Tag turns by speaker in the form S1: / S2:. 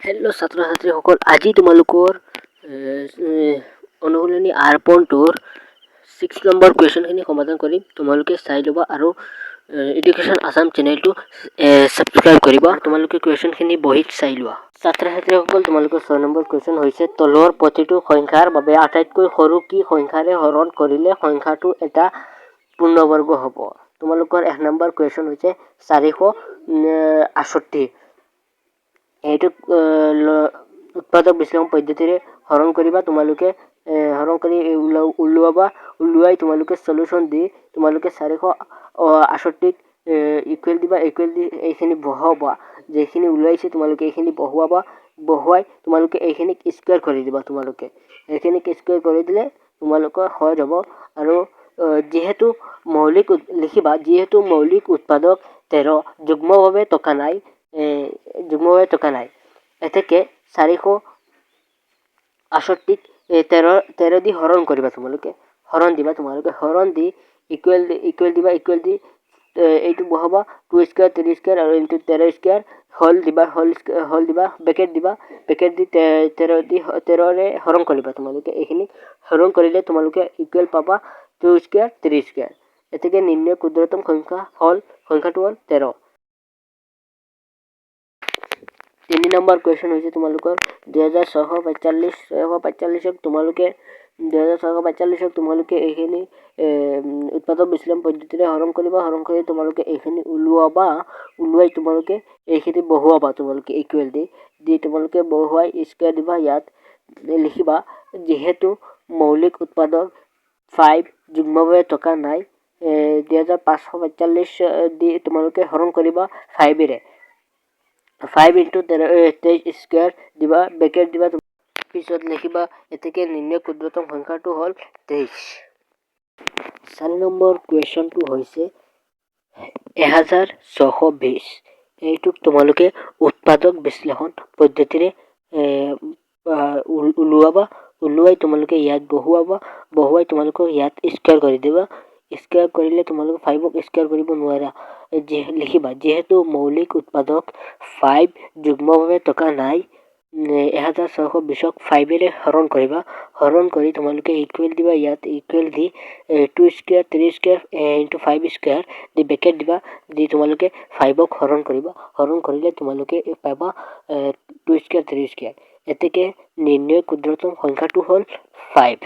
S1: Hello' ছাত্ৰ ছাত্ৰীসকল, আজি তোমালোকৰ অনুশীলনী r-2ৰ 6 নম্বৰ কুৱেশ্যনখিনি সমাধান কৰিম। তোমালোকে চাই ল'বা আৰু এডুকেশ্যন আছাম চেনেলটো ছাবস্ক্ৰাইব কৰিবা। তোমালোকে কুৱেশ্যনখিনি বহীত চাই লোৱা। ছাত্ৰ ছাত্ৰীসকল, তোমালোকৰ 6 নম্বৰ কুৱেশ্যন হৈছে তলৰ প্ৰতিটো সংখ্যাৰ বাবে আটাইতকৈ সৰু কি সংখ্যাৰে হৰণ কৰিলে সংখ্যাটো এটা পূৰ্ণবৰ্গ হ'ব। তোমালোকৰ 1 নম্বৰ কুৱেশ্যন হৈছে 468। এইটো উৎপাদক বিশ্লেষণ পদ্ধতিৰে হৰণ কৰিবা। তোমালোকে হৰণ কৰি ওলোৱাই তোমালোকে সলিউশ্যন দি তোমালোকে 468 ইকুৱেল দিবা। ইকুৱেল দি এইখিনি বহাবা, যেইখিনি ওলাইছে তোমালোকে এইখিনি বহুৱাই তোমালোকে এইখিনিক স্কুৱেৰ কৰি দিবা। তোমালোকে এইখিনিক স্কুৱেৰ কৰি দিলে তোমালোকৰ হৈ যাব। আৰু যিহেতু মৌলিক উৎপাদক 13 যুগ্মভাৱে টকা নাই, এতেকে 468 13 দি হৰণ কৰিবা। তোমালোকে হৰণ দি ইকুৱেল দিবা। এইটো বহাবা 2 স্কুৱেৰ 3 স্কুৱেৰ আৰু ইনটু 13 স্কুৱেৰ হল দিবা ব্ৰেকেট দিবা। ব্ৰেকেট দি 13ৰে হৰণ কৰিবা। তোমালোকে এইখিনি হৰণ কৰিলে তোমালোকে ইকুৱেল পাবা 2 স্কুৱেৰ 3 স্কুৱেৰ। এতেকে নিৰ্ণয় ক্ষুদ্ৰতম সংখ্যাটো হ'ল 13। 3 নম্বৰ কুৱেশ্যন হৈছে তোমালোকৰ 2645 তোমালোকে 2645 তোমালোকে এইখিনি উৎপাদক বিশ্লেষণ পদ্ধতিৰে হৰণ কৰিবা। হৰণ কৰি তোমালোকে এইখিনি ওলোৱাই তোমালোকে এইখিনি বহুৱাবা। তোমালোকে ইকুৱেল দি তোমালোকে বহুৱাই স্কুৱেৰ দিবা। ইয়াত লিখিবা যিহেতু মৌলিক উৎপাদক 5 যুগ্মভাৱে টকা নাই, 2545 দি তোমালোকে হৰণ কৰিবা 5ৰে। 5 ইনটু 23 স্কুৱেৰ দিবা, ব্ৰেকেট দিবা। পিছত লিখিবা এতেকে নিৰ্ণয় ক্ষুদ্ৰতম সংখ্যাটো হ'ল 23। 4 নম্বৰ কুৱেশ্যনটো হৈছে 1620। এইটোক তোমালোকে উৎপাদক বিশ্লেষণ পদ্ধতিৰে ওলোৱাই তোমালোকে ইয়াত বহুৱাই তোমালোকে ইয়াত স্কুৱেৰ কৰি দিবা। স্কুৱেৰ কৰিলে তোমালোকে 5ক স্কুৱেৰ কৰিব নোৱাৰা। লিখিবা যিহেতু মৌলিক উৎপাদক 5 যুগ্মভাৱে টকা নাই, 1620ক 5ৰে হৰণ কৰিবা। হৰণ কৰি তোমালোকে ইকুৱেল দিবা। ইয়াত ইকুৱেল দি 2 স্কুৱেৰ 3 স্কুৱেৰ ইনটু 5 স্কুৱেৰ দি ব্ৰেকেট দিবা। দি তোমালোকে 5ক হৰণ কৰিবা। হৰণ কৰিলে তোমালোকে পাবা 2 স্কুৱেৰ 3 স্কুৱেৰ। এতেকে নিৰ্ণয় ক্ষুদ্ৰতম সংখ্যাটো হ'ল 5।